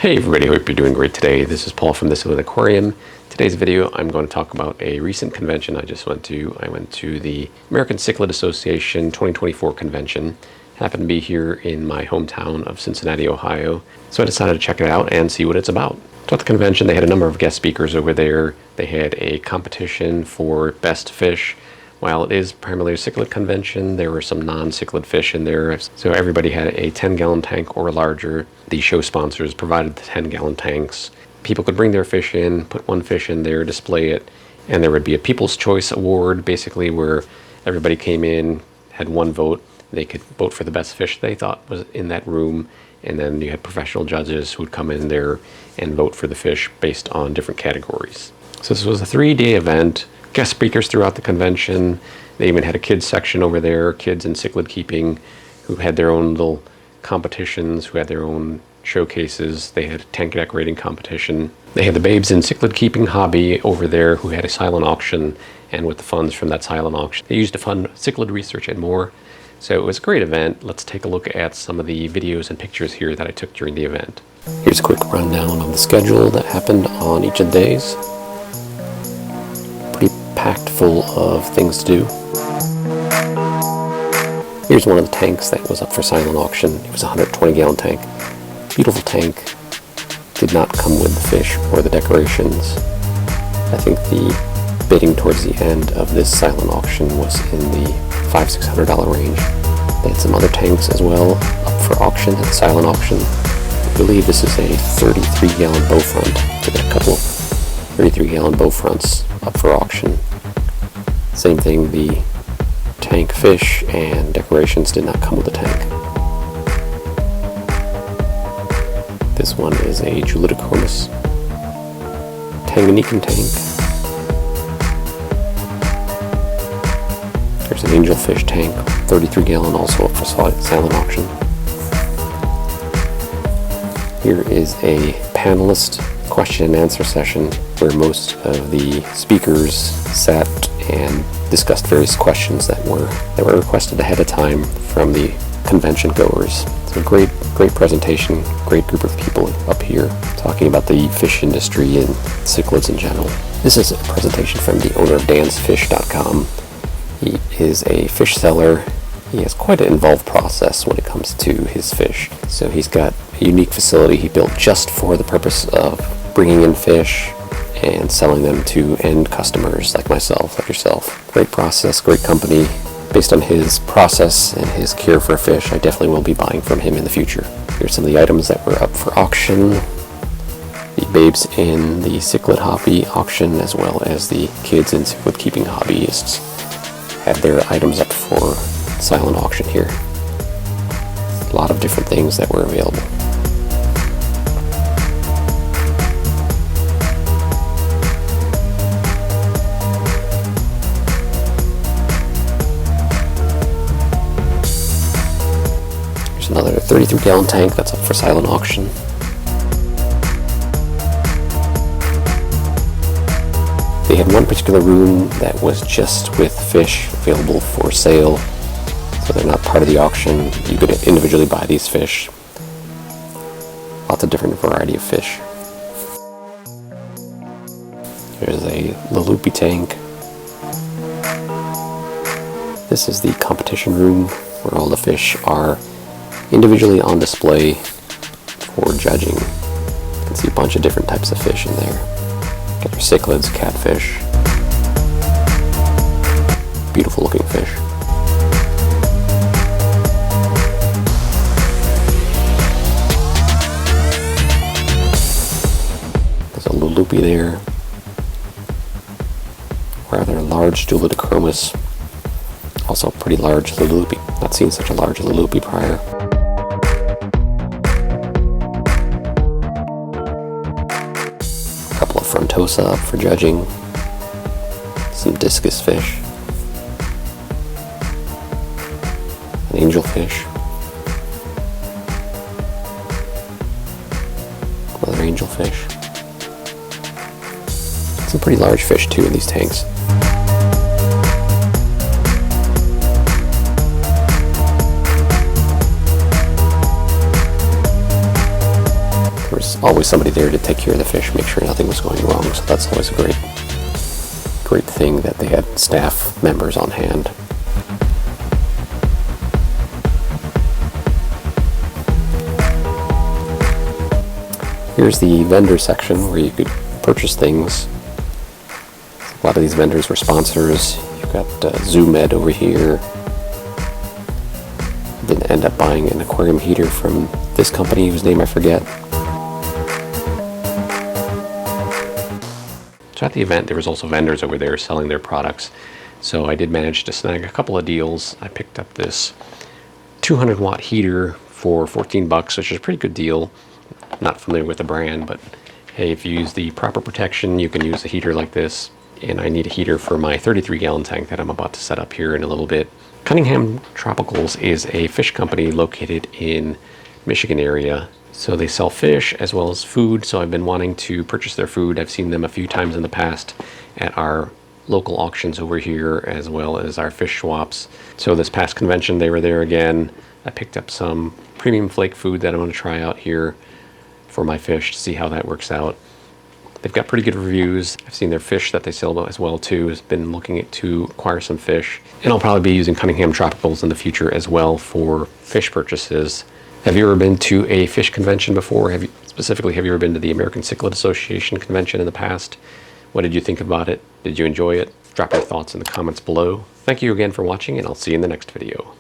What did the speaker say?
Hey everybody, hope you're doing great today. This is Paul from the Cichlid Aquarium. Today's video I'm going to talk about a recent convention I just went to. I went to the American Cichlid Association 2024 convention. Happened to be here in my hometown of Cincinnati, Ohio. So I decided to check it out and see what it's about. So at the convention they had a number of guest speakers over there. They had a competition for best fish. While it is primarily a cichlid convention, there were some non-cichlid fish in there. So everybody had a 10-gallon tank or larger. The show sponsors provided the 10-gallon tanks. People could bring their fish in, put one fish in there, display it, and there would be a People's Choice Award, basically where everybody came in, had one vote. They could vote for the best fish they thought was in that room, and then you had professional judges who would come in there and vote for the fish based on different categories. So this was a 3-day event. Guest speakers throughout the convention. They even had a kids section over there, kids in cichlid keeping, who had their own little competitions, who had their own showcases. They had a tank decorating competition. They had the babes in cichlid keeping hobby over there who had a silent auction, and with the funds from that silent auction, they used to fund cichlid research and more. So it was a great event. Let's take a look at some of the videos and pictures here that I took during the event. Here's a quick rundown of the schedule that happened on each of the days. Packed full of things to do. Here's one of the tanks that was up for silent auction. It was a 120-gallon tank. Beautiful tank. Did not come with the fish or the decorations. I think the bidding towards the end of this silent auction was in the $500–600 range. They had some other tanks as well up for auction at the silent auction. I believe this is a 33-gallon bow front. They got a couple 33-gallon bow fronts up for auction. Same thing, the tank fish and decorations did not come with the tank. This one is a Julidochromis Tanganyikan tank. There's an angelfish tank, 33-gallon, also up for silent auction. Here is a panelist question and answer session where most of the speakers sat and discussed various questions that were requested ahead of time from the convention goers. So great presentation, great group of people up here talking about the fish industry and cichlids in general. This is a presentation from the owner of dansfish.com. He is a fish seller. He has quite an involved process when it comes to his fish. So he's got a unique facility he built just for the purpose of bringing in fish and selling them to end customers like myself, like yourself. Great process, great company. Based on his process and his care for fish, I definitely will be buying from him in the future. Here's some of the items that were up for auction. The babes in the cichlid hobby auction, as well as the kids in cichlid keeping hobbyists, had their items up for silent auction here. A lot of different things that were available. There's another 33-gallon tank that's up for silent auction. They had one particular room that was just with fish available for sale. So they're not part of the auction. You could individually buy these fish. Lots of different variety of fish. There's a Lalupi tank. This is the competition room where all the fish are individually on display for judging. You can see a bunch of different types of fish in there. Got your cichlids, catfish. Beautiful looking fish. There's a Lalupi there. Rather large Julidochromis. Also pretty large Lalupi. Not seen such a large Lalupi prior. A couple of Frontosa up for judging. Some discus fish. An angelfish. Another angelfish. Some pretty large fish too in these tanks. was always somebody there to take care of the fish, make sure nothing was going wrong. So that's always a great thing that they had staff members on hand. Here's the vendor section where you could purchase things. A lot of these vendors were sponsors. You've got ZoomEd over here. Didn't end up buying an aquarium heater from this company whose name I forget. So at the event there was also vendors over there selling their products. So I did manage to snag a couple of deals. I picked up this 200 watt heater for 14 bucks, which is a pretty good deal. Not familiar with the brand, but hey, if you use the proper protection, you can use a heater like this. And I need a heater for my 33-gallon tank that I'm about to set up here in a little bit. Cunningham Tropicals is a fish company located in Michigan area. So they sell fish as well as food. So I've been wanting to purchase their food. I've seen them a few times in the past at our local auctions over here, as well as our fish swaps. So this past convention, they were there again. I picked up some premium flake food that I'm going to try out here for my fish to see how that works out. They've got pretty good reviews. I've seen their fish that they sell as well too. Has been looking to acquire some fish, and I'll probably be using Cunningham Tropicals in the future as well for fish purchases. Have you ever been to a fish convention before? Have you ever been to the American Cichlid Association convention in the past? What did you think about it? Did you enjoy it? Drop your thoughts in the comments below. Thank you again for watching, and I'll see you in the next video.